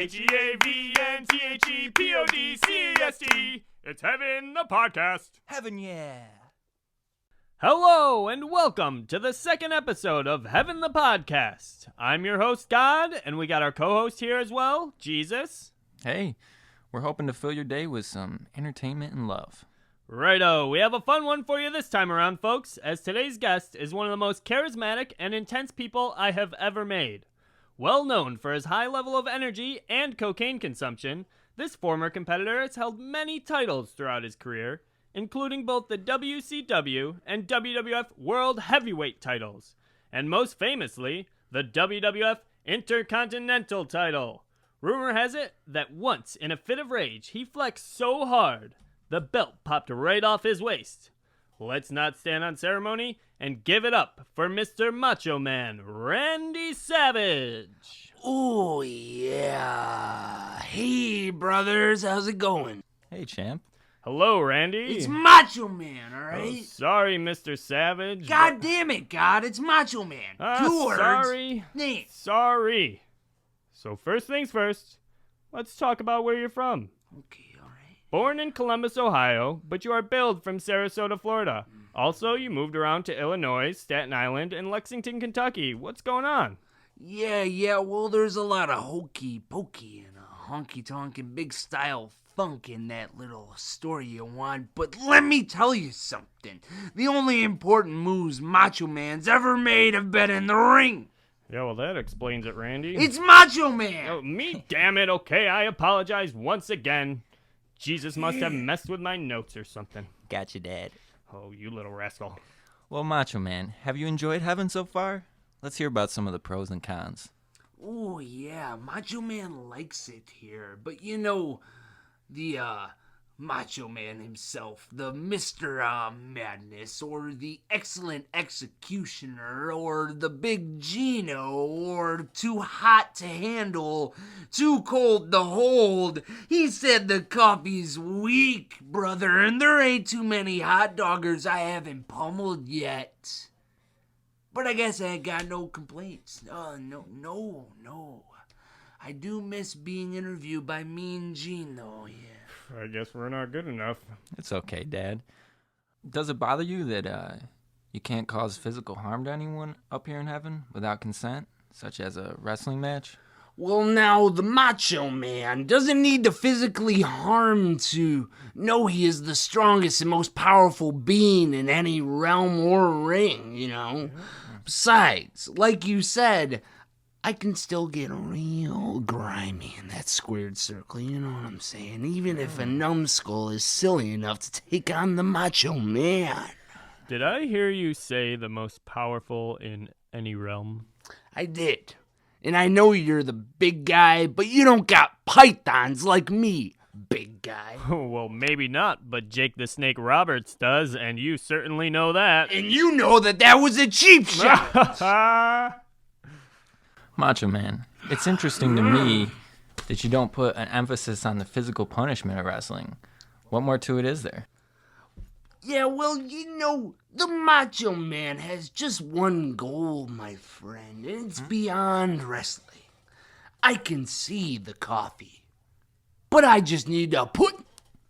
HEAVNTHEPODCAST. It's Heaven the Podcast. Heaven, yeah. Hello and welcome to the second episode of Heaven the Podcast. I'm your host, God, and we got our co-host here as well, Jesus. Hey, we're hoping to fill your day with some entertainment and love. Righto, we have a fun one for you this time around, folks, as today's guest is one of the most charismatic and intense people I have ever made. Well known for his high level of energy and cocaine consumption, this former competitor has held many titles throughout his career, including both the WCW and WWF World Heavyweight titles, and most famously, the WWF Intercontinental title. Rumor has it that once, in a fit of rage, he flexed so hard, the belt popped right off his waist. Let's not stand on ceremony and give it up for Mr. Macho Man Randy Savage. Oh, yeah. Hey, brothers, how's it going? Hey, champ. Hello, Randy. It's Macho Man, all Oh, right? sorry, Mr. Savage. God damn it, God, it's Macho Man. Two words. Sorry. Name. Sorry. So first things first, let's talk about where you're from. Okay, all right. Born in Columbus, Ohio, but you are billed from Sarasota, Florida. Also, you moved around to Illinois, Staten Island, and Lexington, Kentucky. What's going on? Yeah, well, there's a lot of hokey-pokey and a honky-tonk and big-style funk in that little story you want, but let me tell you something. The only important moves Macho Man's ever made have been in the ring. Yeah, well, that explains it, Randy. It's Macho Man! Oh, me, damn it. Okay, I apologize once again. Jesus must have messed with my notes or something. Gotcha, Dad. Oh, you little rascal. Well, Macho Man, have you enjoyed Heaven so far? Let's hear about some of the pros and cons. Oh, yeah, Macho Man likes it here. But you know, the Macho Man himself, the Mr. Madness, or the Excellent Executioner, or the Big Gino, or Too Hot to Handle, Too Cold to Hold. He said the coffee's weak, brother, and there ain't too many hot doggers I haven't pummeled yet. But I guess I ain't got no complaints. No. I do miss being interviewed by Mean Gene, though, yeah. I guess we're not good enough. It's okay, Dad. Does it bother you that you can't cause physical harm to anyone up here in heaven without consent, such as a wrestling match? Well, now, the Macho Man doesn't need to physically harm to know he is the strongest and most powerful being in any realm or ring, you know? Besides, like you said, I can still get real grimy in that squared circle, you know what I'm saying? Even if a numbskull is silly enough to take on the Macho Man. Did I hear you say the most powerful in any realm? I did. And I know you're the big guy, but you don't got pythons like me, big guy. Well, maybe not, but Jake the Snake Roberts does, and you certainly know that. And you know that was a cheap shot. Macho Man, it's interesting to me that you don't put an emphasis on the physical punishment of wrestling. What more to it is there? Yeah, well, you know, the Macho Man has just one goal, my friend, and it's beyond wrestling. I can see the coffee, but I just need to put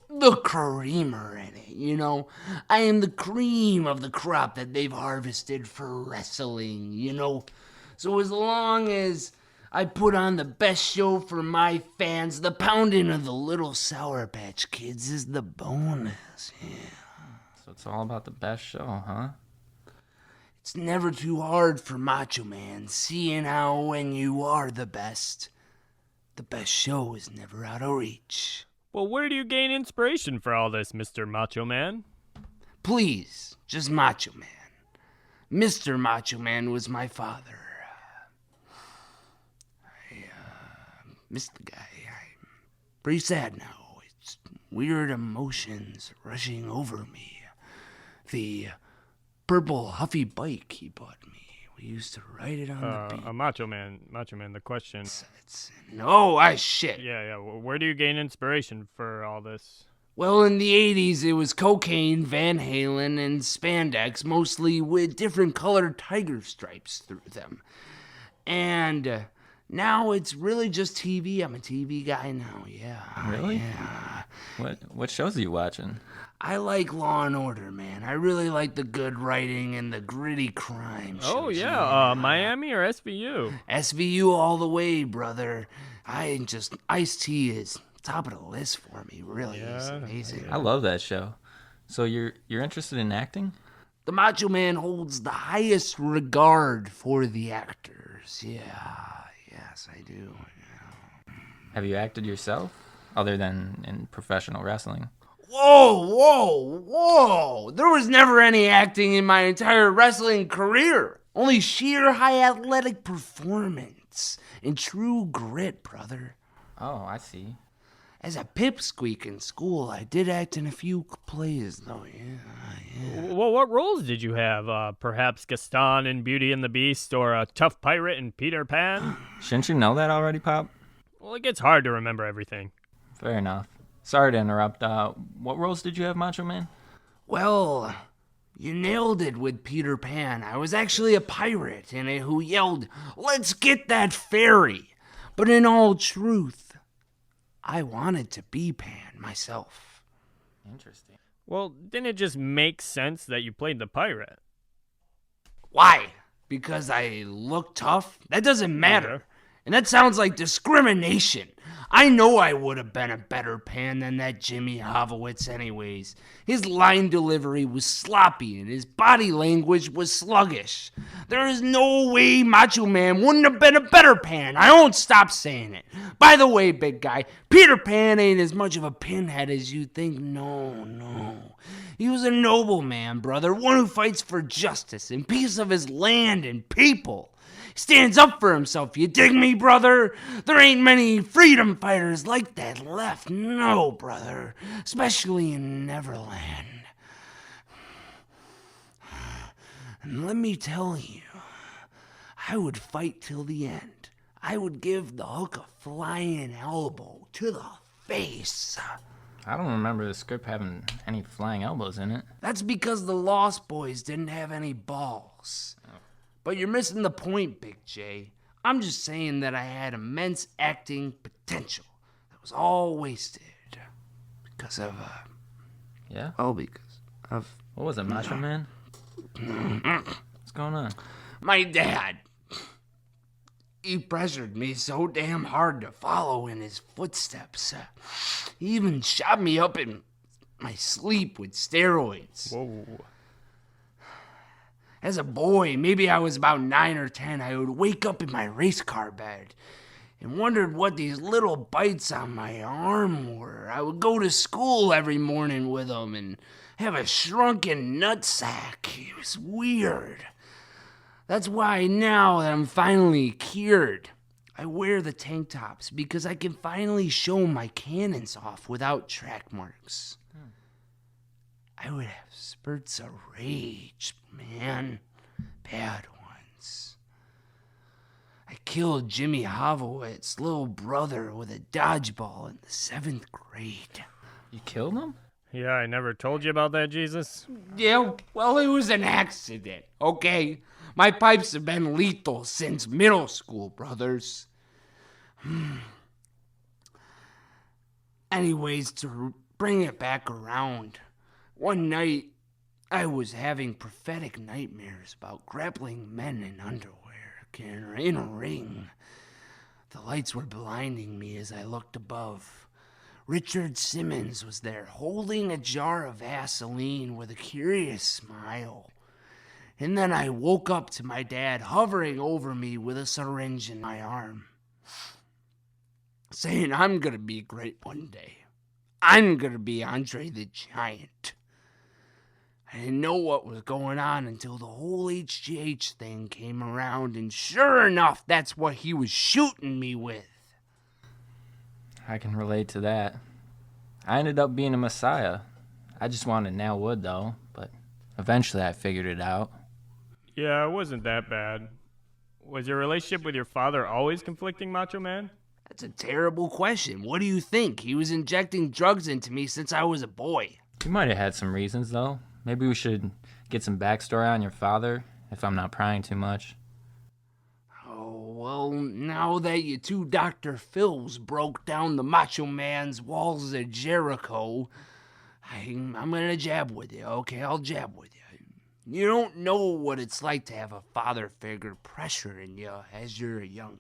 the creamer in it, you know? I am the cream of the crop that they've harvested for wrestling, you know? So as long as I put on the best show for my fans, the pounding of the little Sour Patch Kids is the bonus, yeah. So it's all about the best show, huh? It's never too hard for Macho Man, seeing how when you are the best show is never out of reach. Well, where do you gain inspiration for all this, Mr. Macho Man? Please, just Macho Man. Mr. Macho Man was my father. I miss the guy. I'm pretty sad now. It's weird emotions rushing over me. The purple Huffy bike he bought me. We used to ride it on the beach. Macho Man, the question. Shit. Yeah, where do you gain inspiration for all this? Well, in the 80s, it was cocaine, Van Halen, and spandex, mostly with different colored tiger stripes through them. And Now it's really just TV. I'm a TV guy now, yeah. Really? Yeah. What shows are you watching? I like Law and Order, man. I really like the good writing and the gritty crime shows. Oh, yeah. Miami or SVU? SVU all the way, brother. Ice-T is top of the list for me. Really is amazing. I love that show. So you're interested in acting? The Macho Man holds the highest regard for the actors. Yes, I do. Yeah. Have you acted yourself, other than in professional wrestling? Whoa! There was never any acting in my entire wrestling career. Only sheer high athletic performance and true grit, brother. Oh, I see. As a pipsqueak in school, I did act in a few plays, though, yeah. Well, what roles did you have? Perhaps Gaston in Beauty and the Beast, or a tough pirate in Peter Pan? Shouldn't you know that already, Pop? Well, it gets hard to remember everything. Fair enough. Sorry to interrupt. What roles did you have, Macho Man? Well, you nailed it with Peter Pan. I was actually a pirate who yelled, "Let's get that fairy!" But in all truth, I wanted to be Pan myself. Interesting. Well, didn't it just make sense that you played the pirate? Why? Because I look tough? That doesn't matter. And that sounds like discrimination. I know I would have been a better Pan than that Jimmy Hovowitz anyways. His line delivery was sloppy and his body language was sluggish. There is no way Macho Man wouldn't have been a better Pan. I won't stop saying it. By the way, big guy, Peter Pan ain't as much of a pinhead as you think. No. He was a noble man, brother, one who fights for justice and peace of his land and people. Stands up for himself, you dig me, brother? There ain't many freedom fighters like that left, no, brother. Especially in Neverland. And let me tell you, I would fight till the end. I would give the Hook a flying elbow to the face. I don't remember the script having any flying elbows in it. That's because the Lost Boys didn't have any balls. But you're missing the point, Big J. I'm just saying that I had immense acting potential that was all wasted because of, Yeah? because of... What was it, Macho Man? What's going on? My dad. He pressured me so damn hard to follow in his footsteps. He even shot me up in my sleep with steroids. Whoa. As a boy, maybe I was about 9 or 10, I would wake up in my race car bed and wondered what these little bites on my arm were. I would go to school every morning with them and have a shrunken nutsack. It was weird. That's why now that I'm finally cured, I wear the tank tops because I can finally show my cannons off without track marks. I would have spurts of rage, man. Bad ones. I killed Jimmy Hovowitz, little brother, with a dodgeball in the 7th grade. You killed him? Yeah, I never told you about that, Jesus. Yeah, well, it was an accident, okay? My pipes have been lethal since middle school, brothers. Anyways, to bring it back around, one night I was having prophetic nightmares about grappling men in underwear in a ring. The lights were blinding me as I looked above. Richard Simmons was there, holding a jar of Vaseline with a curious smile. And then I woke up to my dad hovering over me with a syringe in my arm, saying I'm gonna be great one day. I'm gonna be Andre the Giant. I didn't know what was going on until the whole HGH thing came around, and sure enough, that's what he was shooting me with. I can relate to that. I ended up being a messiah. I just wanted to nail wood, though, but eventually I figured it out. Yeah, it wasn't that bad. Was your relationship with your father always conflicting, Macho Man? That's a terrible question. What do you think? He was injecting drugs into me since I was a boy. You might have had some reasons, though. Maybe we should get some backstory on your father, if I'm not prying too much. Oh, well, now now that you two Dr. Phils broke down the Macho Man's walls of Jericho, I'm gonna jab with you, okay? I'll jab with you. You don't know what it's like to have a father figure pressuring you as you're a youngin'.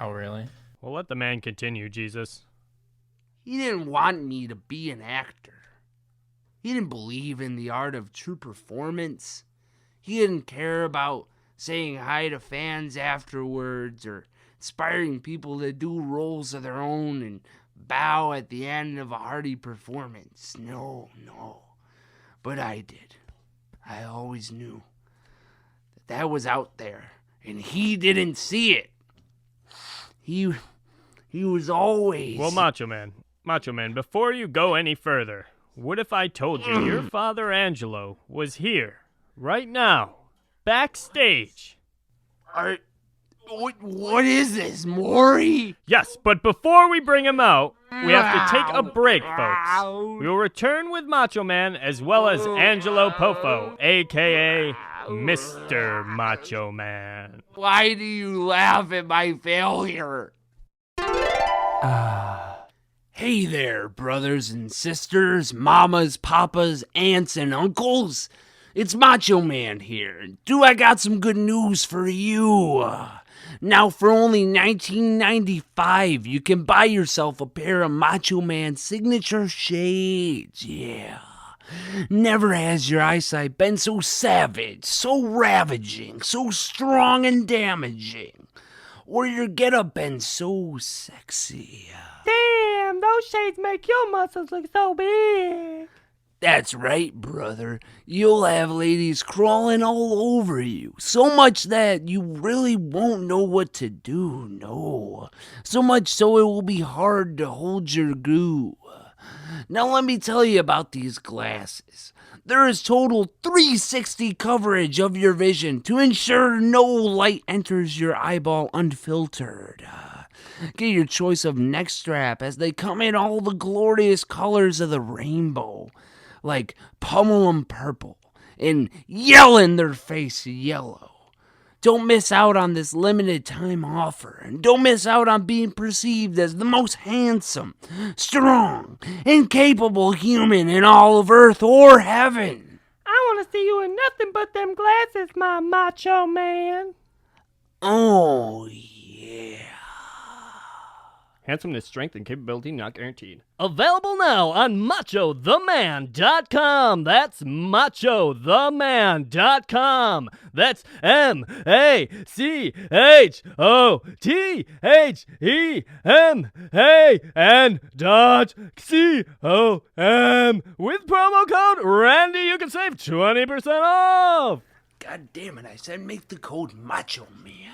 Oh, really? Well, let the man continue, Jesus. He didn't want me to be an actor. He didn't believe in the art of true performance. He didn't care about saying hi to fans afterwards or inspiring people to do roles of their own and bow at the end of a hearty performance. No. But I did. I always knew that was out there, and he didn't see it. He was always... Well, Macho Man, before you go any further, what if I told you your father Angelo was here, right now, backstage? What is this, Maury? Yes, but before we bring him out, we have to take a break, folks. We will return with Macho Man as well as Angelo Poffo, a.k.a. Mr. Macho Man. Why do you laugh at my failure? Hey there, brothers and sisters, mamas, papas, aunts, and uncles. It's Macho Man here. I got some good news for you. Now, for only $19.95, you can buy yourself a pair of Macho Man signature shades. Yeah. Never has your eyesight been so savage, so ravaging, so strong and damaging, or your getup been so sexy. Damn, those shades make your muscles look so big. That's right, brother. You'll have ladies crawling all over you. So much that you really won't know what to do, no. So much so it will be hard to hold your goo. Now let me tell you about these glasses. There is total 360 coverage of your vision to ensure no light enters your eyeball unfiltered. Get your choice of neck strap as they come in all the glorious colors of the rainbow. Like pummel 'em purple and yell in their face yellow. Don't miss out on this limited time offer, and don't miss out on being perceived as the most handsome, strong, and capable human in all of Earth or heaven. I want to see you in nothing but them glasses, my Macho Man. Oh, yeah. Handsomeness, strength, and capability not guaranteed. Available now on MachoTheMan.com. That's MachoTheMan.com. That's MachoTheMan.com. With promo code Randy, you can save 20% off. God damn it, I said make the code Macho Man.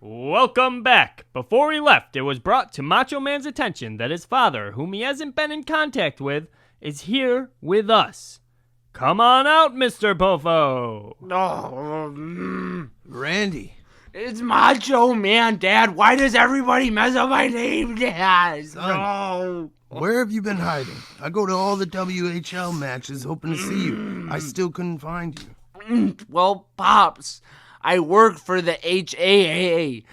Welcome back. Before he left, it was brought to Macho Man's attention that his father, whom he hasn't been in contact with, is here with us. Come on out, Mr. Poffo. Randy. It's Macho Man, Dad. Why does everybody mess up my name, Dad? Son, where have you been hiding? I go to all the WHL matches hoping to see you. I still couldn't find you. Well, Pops, I work for the HAA,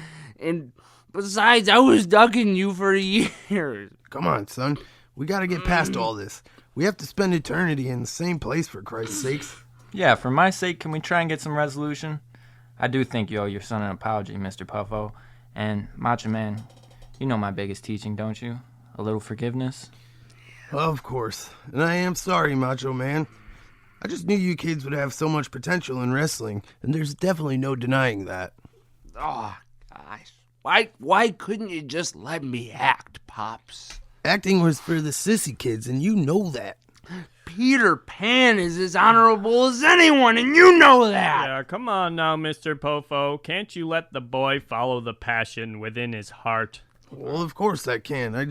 and besides, I was ducking you for years. Come on, son. We gotta get past all this. We have to spend eternity in the same place, for Christ's sakes. Yeah, for my sake, can we try and get some resolution? I do think you owe your son an apology, Mr. Poffo. And, Macho Man, you know my biggest teaching, don't you? A little forgiveness? Of course. And I am sorry, Macho Man. I just knew you kids would have so much potential in wrestling, and there's definitely no denying that. Oh, gosh. Why couldn't you just let me act, Pops? Acting was for the sissy kids, and you know that. Peter Pan is as honorable as anyone, and you know that. Yeah, come on now, Mr. Poffo. Can't you let the boy follow the passion within his heart? Well, of course I can. I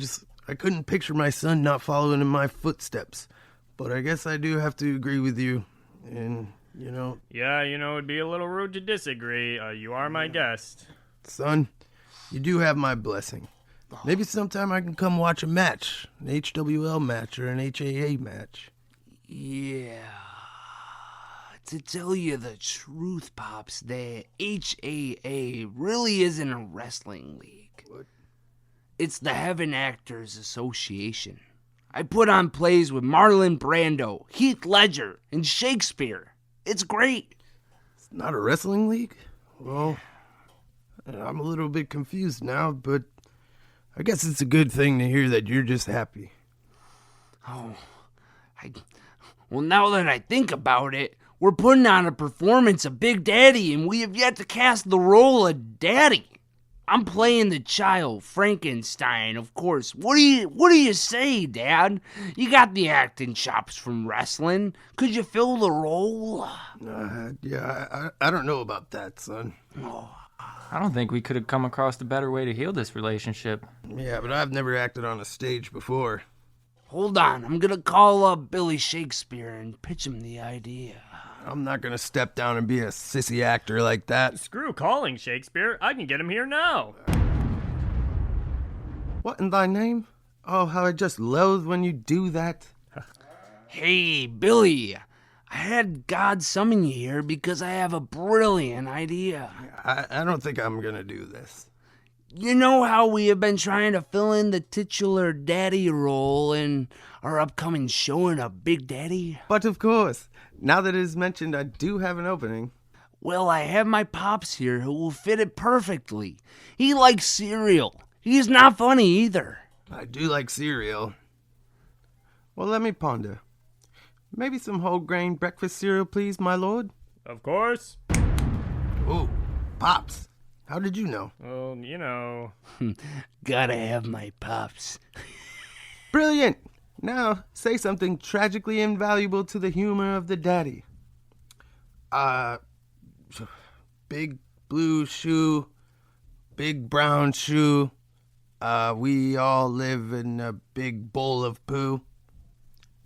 couldn't picture my son not following in my footsteps. But I guess I do have to agree with you. And, Yeah, it'd be a little rude to disagree. You are my guest. Son, you do have my blessing. Maybe sometime I can come watch a match. An HWL match or an HAA match. Yeah. To tell you the truth, Pops, the HAA really isn't a wrestling league. What? It's the Heaven Actors Association. I put on plays with Marlon Brando, Heath Ledger, and Shakespeare. It's great. It's not a wrestling league? Well, I'm a little bit confused now, but I guess it's a good thing to hear that you're just happy. Oh, well, now that I think about it, we're putting on a performance of Big Daddy, and we have yet to cast the role of Daddy. I'm playing the child, Frankenstein, of course. What do you say, Dad? You got the acting chops from wrestling. Could you fill the role? Yeah, I don't know about that, son. I don't think we could have come across a better way to heal this relationship. Yeah, but I've never acted on a stage before. Hold on, I'm gonna call up Billy Shakespeare and pitch him the idea. I'm not gonna step down and be a sissy actor like that. Screw calling Shakespeare. I can get him here now. What in thy name? Oh, how I just loathe when you do that. Hey, Billy, I had God summon you here because I have a brilliant idea. I don't think I'm gonna do this. You know how we have been trying to fill in the titular daddy role in our upcoming showing of Big Daddy? But of course, now that it is mentioned, I do have an opening. Well, I have my Pops here who will fit it perfectly. He likes cereal. He's not funny either. I do like cereal. Well, let me ponder. Maybe some whole grain breakfast cereal, please, my lord? Of course. Oh, Pops. How did you know? Well, you know. Gotta have my Pops. Brilliant! Now, say something tragically invaluable to the humor of the daddy. Big blue shoe, big brown shoe. We all live in a big bowl of poo.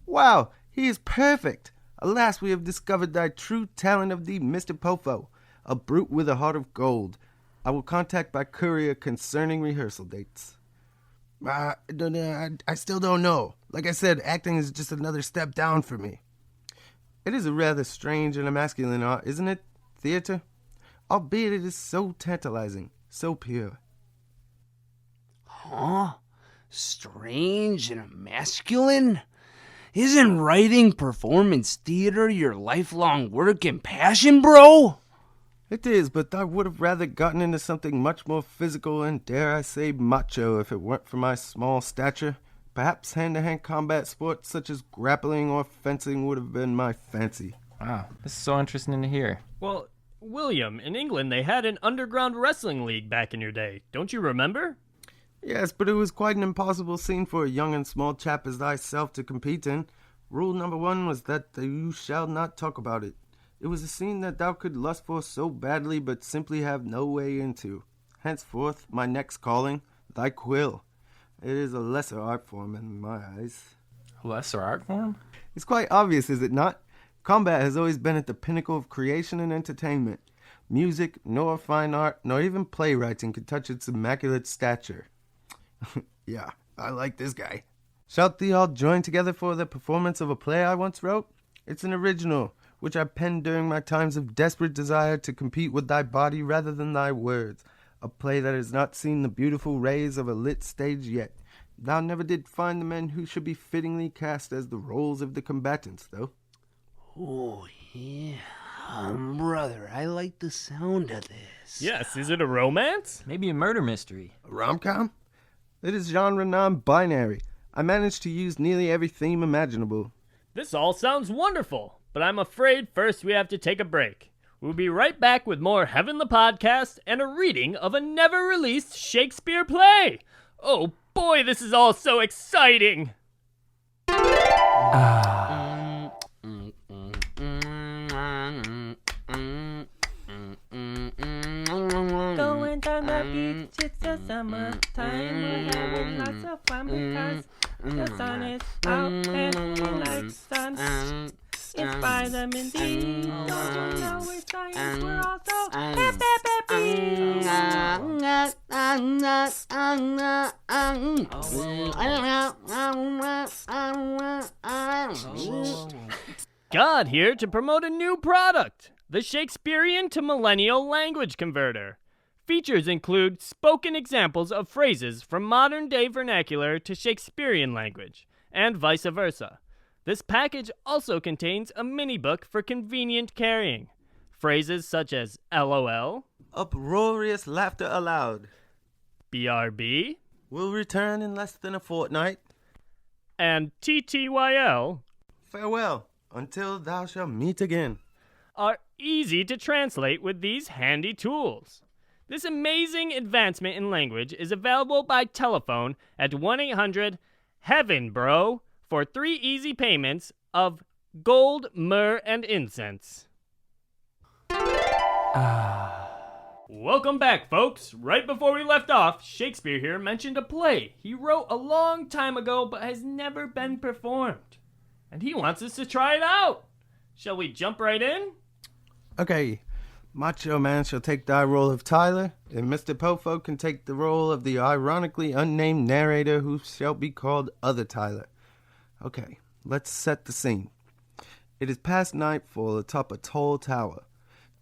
Wow, he is perfect! Alas, we have discovered thy true talent of thee, Mr. Pofo, a brute with a heart of gold. I will contact by courier concerning rehearsal dates. I still don't know. Like I said, acting is just another step down for me. It is a rather strange and a masculine art, isn't it? Theater? Albeit it is so tantalizing, so pure. Huh? Strange and masculine? Isn't writing performance theater your lifelong work and passion, bro? It is, but I would have rather gotten into something much more physical and, dare I say, macho if it weren't for my small stature. Perhaps hand-to-hand combat sports such as grappling or fencing would have been my fancy. Wow, this is so interesting to hear. Well, William, in England they had an underground wrestling league back in your day. Don't you remember? Yes, but it was quite an impossible scene for a young and small chap as thyself to compete in. Rule number 1 was that you shall not talk about it. It was a scene that thou could lust for so badly but simply have no way into. Henceforth, my next calling, thy quill. It is a lesser art form in my eyes. A lesser art form? It's quite obvious, is it not? Combat has always been at the pinnacle of creation and entertainment. Music, nor fine art, nor even playwriting could touch its immaculate stature. Yeah, I like this guy. Shalt thee all join together for the performance of a play I once wrote? It's an original, which I penned during my times of desperate desire to compete with thy body rather than thy words. A play that has not seen the beautiful rays of a lit stage yet. Thou never did find the men who should be fittingly cast as the roles of the combatants, though. Oh, yeah. Brother, I like the sound of this. Yes, is it a romance? Maybe a murder mystery. A rom-com? It is genre non-binary. I managed to use nearly every theme imaginable. This all sounds wonderful, but I'm afraid first we have to take a break. We'll be right back with more Heaven the Podcast and a reading of a never-released Shakespeare play. Oh boy, this is all so exciting! Going down the beach, it's the summertime. We're having lots of fun because the sun is out and we like sun. It's vitamin D. Don't you know it's science? We're all so God Pod here to promote a new product, the Shakespearean to Millennial Language Converter. Features include spoken examples of phrases from modern-day vernacular to Shakespearean language, and vice versa. This package also contains a mini-book for convenient carrying. Phrases such as LOL, Uproarious laughter aloud. BRB, Will return in less than a fortnight. and TTYL Farewell, until thou shalt meet again. are easy to translate with these handy tools. This amazing advancement in language is available by telephone at 1-800-HEAVEN-BRO for 3 easy payments of gold, myrrh, and incense. Welcome back, folks. Right before we left off, Shakespeare here mentioned a play he wrote a long time ago but has never been performed. And he wants us to try it out. Shall we jump right in? Okay, Macho Man shall take thy role of Tyler, and Mr. Pofo can take the role of the ironically unnamed narrator who shall be called Other Tyler. Okay, let's set the scene. It is past nightfall atop a tall tower.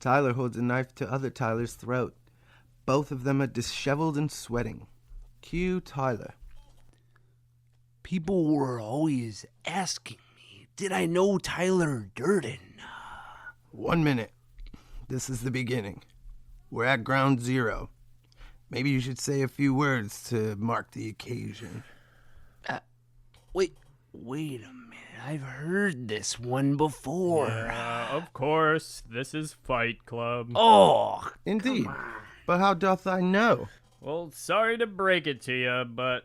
Tyler holds a knife to Other Tyler's throat. Both of them are disheveled and sweating. Cue Tyler. People were always asking me, did I know Tyler Durden? 1 minute. This is the beginning. We're at ground zero. Maybe you should say a few words to mark the occasion. Wait a minute. I've heard this one before. Of course. This is Fight Club. Oh, Indeed. But how doth I know? Well, sorry to break it to you, but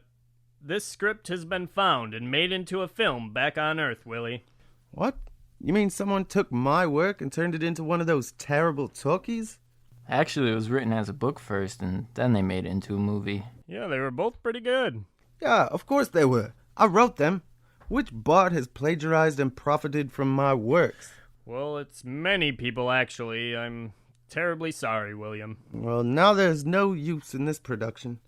this script has been found and made into a film back on Earth, Willie. What? You mean someone took my work and turned it into one of those terrible talkies? Actually, it was written as a book first, and then they made it into a movie. Yeah, they were both pretty good. Yeah, of course they were. I wrote them. Which bard has plagiarized and profited from my works? Well, it's many people, actually. I'm terribly sorry, William. Well, now there's no use in this production.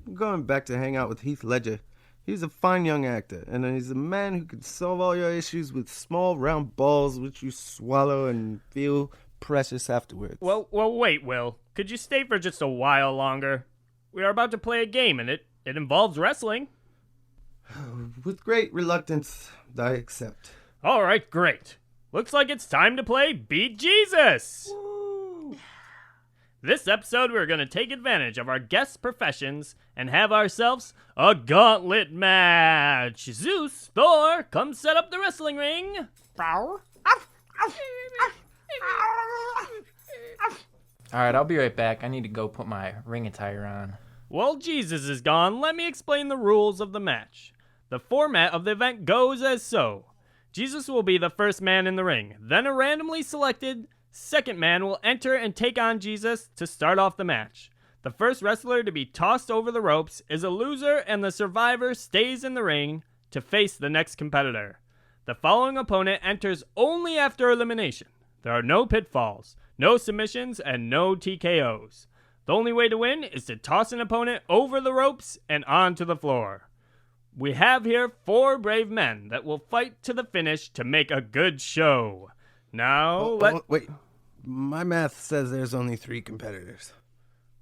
I'm going back to hang out with Heath Ledger. He's a fine young actor, and he's a man who can solve all your issues with small round balls which you swallow and feel precious afterwards. Well, wait, Will. Could you stay for just a while longer? We are about to play a game, and it involves wrestling. With great reluctance, I accept. All right, great. Looks like it's time to play Beat Jesus! This episode, we're going to take advantage of our guest professions and have ourselves a gauntlet match. Zeus, Thor, come set up the wrestling ring. Alright, I'll be right back. I need to go put my ring attire on. While Jesus is gone, let me explain the rules of the match. The format of the event goes as so. Jesus will be the first man in the ring. Then a randomly selected second man will enter and take on Jesus to start off the match. The first wrestler to be tossed over the ropes is a loser, and the survivor stays in the ring to face the next competitor. The following opponent enters only after elimination. There are no pitfalls, no submissions, and no TKOs. The only way to win is to toss an opponent over the ropes and onto the floor. We have here 4 brave men that will fight to the finish to make a good show. Now, Wait. My math says there's only 3 competitors.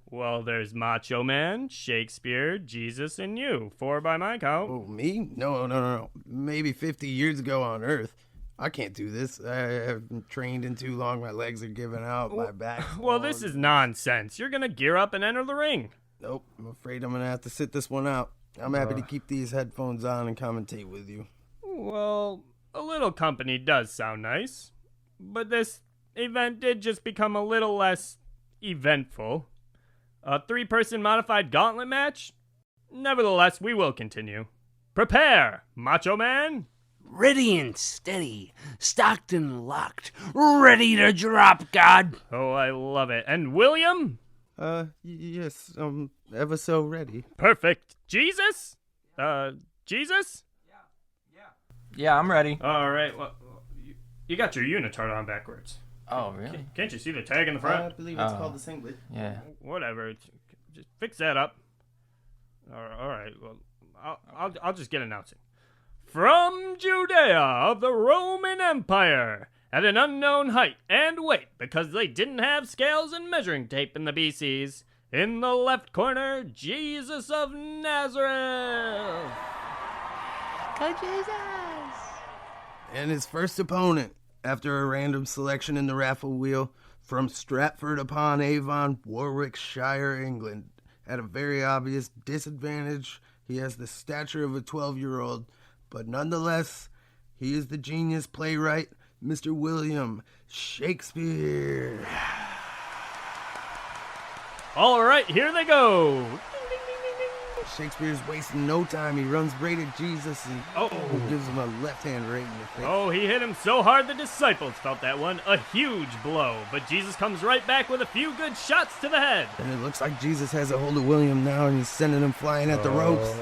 Well, there's Macho Man, Shakespeare, Jesus, and you. 4 by my count. Oh, me? No. Maybe 50 years ago on Earth. I can't do this. I haven't trained in too long. My legs are giving out. My back. Well, this is nonsense. You're going to gear up and enter the ring. Nope. I'm afraid I'm going to have to sit this one out. I'm happy to keep these headphones on and commentate with you. Well, a little company does sound nice. But this event did just become a little less eventful. A 3-person modified gauntlet match? Nevertheless, we will continue. Prepare, Macho Man! ready and steady, stocked and locked, ready to drop, God. Oh, I love it. And William? Yes, ever so ready. Perfect. Jesus? Jesus? Yeah, I'm ready. All right. Well, you got your unitard on backwards. Oh, really? Can't you see the tag in the I front? believe it's called the singlet. Yeah. Whatever. Just fix that up. All right. Well, I'll just get announcing. From Judea of the Roman Empire, at an unknown height and weight because they didn't have scales and measuring tape in the BCs. In the left corner, Jesus of Nazareth. Go Jesus! And his first opponent, after a random selection in the raffle wheel, from Stratford upon Avon, Warwickshire, England. At a very obvious disadvantage, he has the stature of a 12-year-old, but nonetheless, he is the genius playwright, Mr. William Shakespeare. All right, here they go. Shakespeare's wasting no time. He runs right at Jesus and gives him a left hand right in the face. Oh, he hit him so hard the disciples felt that one. A huge blow. But Jesus comes right back with a few good shots to the head. And it looks like Jesus has a hold of William now, and he's sending him flying at the ropes.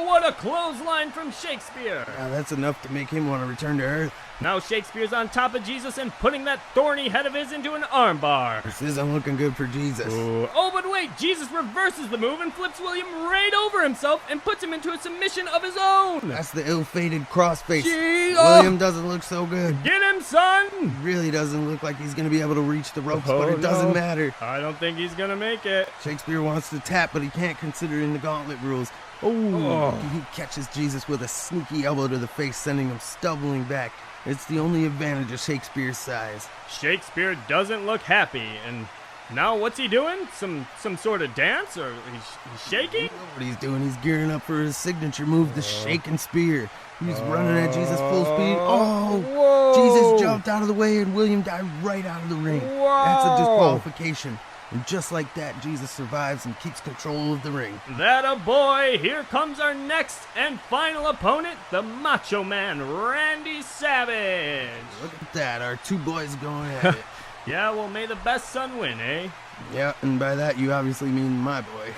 What a clothesline from Shakespeare. Now that's enough to make him want to return to Earth. Now Shakespeare's on top of Jesus and putting that thorny head of his into an armbar. This isn't looking good for Jesus. Oh, but wait, Jesus reverses the move and flips William right over himself and puts him into a submission of his own. That's the ill-fated crossface. Jeez, William doesn't look so good. Get him, son! Really doesn't look like he's going to be able to reach the ropes, but it doesn't matter. I don't think he's going to make it. Shakespeare wants to tap, but he can't considering the gauntlet rules. He catches Jesus with a sneaky elbow to the face, sending him stumbling back. It's the only advantage of Shakespeare's size. Shakespeare doesn't look happy, and now what's he doing? Some sort of dance, or he's shaking? You know what he's doing? He's gearing up for his signature move, the shaking spear. He's running at Jesus full speed. Whoa. Jesus jumped out of the way, and William dived right out of the ring. Whoa. That's a disqualification. And just like that, Jesus survives and keeps control of the ring. That a boy! Here comes our next and final opponent, the Macho Man Randy Savage. Look at that, our two boys going at it. Yeah, well, may the best son win, eh? Yeah, and by that you obviously mean my boy.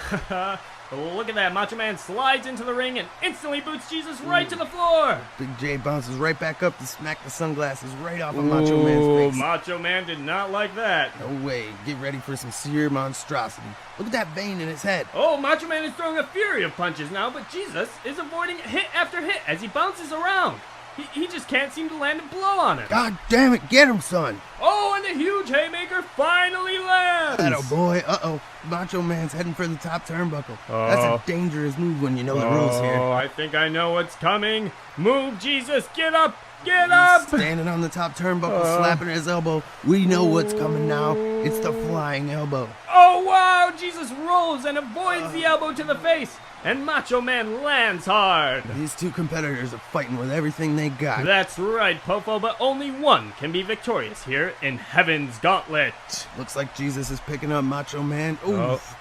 Look at that, Macho Man slides into the ring and instantly boots Jesus right to the floor. Big J bounces right back up to smack the sunglasses right off of Macho Man's face. Macho Man did not like that. No way. Get ready for some sheer monstrosity. Look at that vein in his head. Oh, Macho Man is throwing a fury of punches now, but Jesus is avoiding hit after hit as he bounces around. He just can't seem to land a blow on it. God damn it, get him, son. Oh, and the huge haymaker finally lands. That a boy. Uh-oh. Macho Man's heading for the top turnbuckle. That's a dangerous move when you know the rules here. Oh, I think I know what's coming. Move, Jesus. Get up. Get up. Standing on the top turnbuckle, slapping his elbow. We know what's coming now. It's the flying elbow. Oh, wow. Jesus rolls and avoids the elbow to the face. And Macho Man lands hard. These two competitors are fighting with everything they got. That's right, Popo, but only one can be victorious here in Heaven's Gauntlet. Looks like Jesus is picking up Macho Man.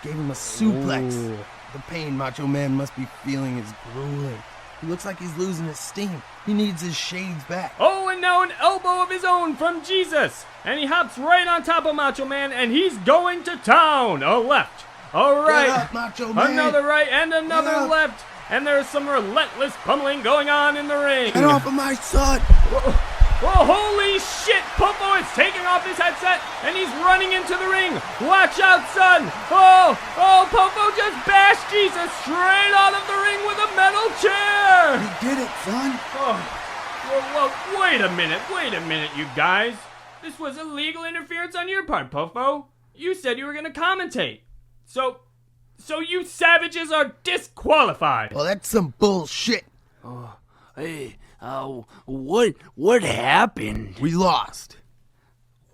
Gave him a suplex. The pain Macho Man must be feeling is grueling. He looks like he's losing his steam. He needs his shades back. Oh, and now an elbow of his own from Jesus. And he hops right on top of Macho Man, and he's going to town. A left. All right. Get up, Macho Man. Another right and another left. And there's some relentless pummeling going on in the ring. Get off of my son. Whoa, holy shit! Popo is taking off his headset and he's running into the ring. Watch out, son. Oh, Popo just bashed Jesus straight out of the ring with a metal chair. He did it, son. Well, wait a minute, you guys. This was illegal interference on your part, Popo. You said you were going to commentate. So you savages are disqualified. Well, that's some bullshit. What happened? We lost.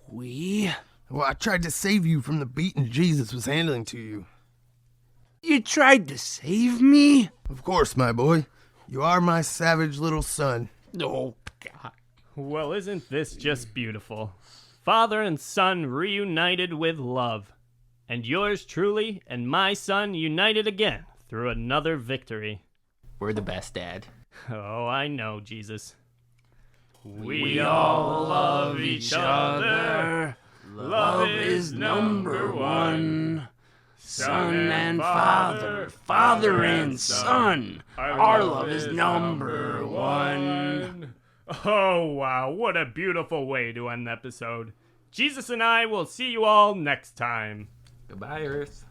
We? Well, I tried to save you from the beating Jesus was handling to you. You tried to save me? Of course, my boy. You are my savage little son. Oh, God. Well, isn't this just beautiful? Father and son reunited with love. And yours truly and my son united again through another victory. We're the best, Dad. Oh, I know, Jesus. We all love each other. Love is number one. Son and father, father and son. Our love is number one. Oh, wow. What a beautiful way to end the episode. Jesus and I will see you all next time. Goodbye, Earth.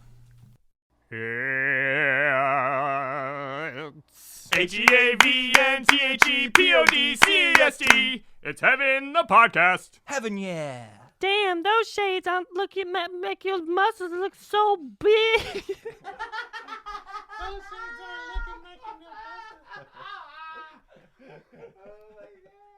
It's HEAVNTHEPODCAST It's Heaven, the podcast. Heaven, yeah. Damn, those shades make your muscles look so big. Those shades are looking like your muscles. Oh my God.